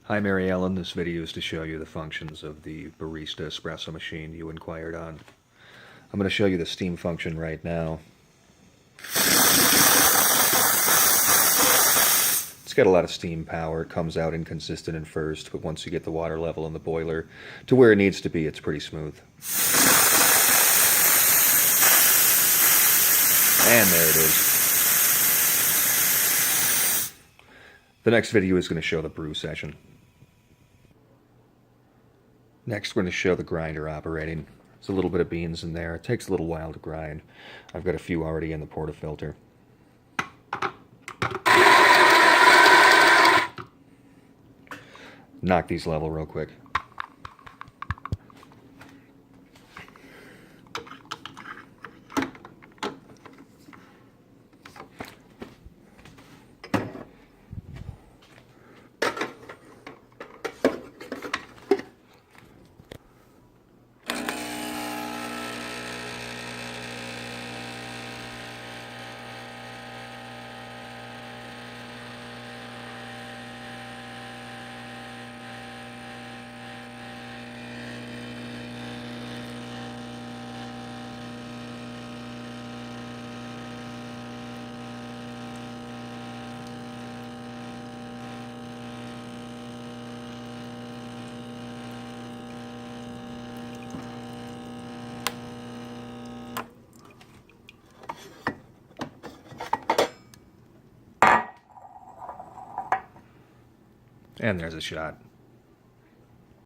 Hi Mary Ellen, this video is to show you the functions of the Barista Espresso machine you inquired on. I'm going to show you the steam function right now. It's got a lot of steam power. It comes out inconsistent at first, but once you get the water level in the boiler to where it needs to be, it's pretty smooth. And there it is. The next video is going to show the brew session. Next, we're going to show the grinder operating. There's a little bit of beans in there. It takes a little while to grind. I've got a few already in the portafilter. Knock these level real quick. And there's a shot.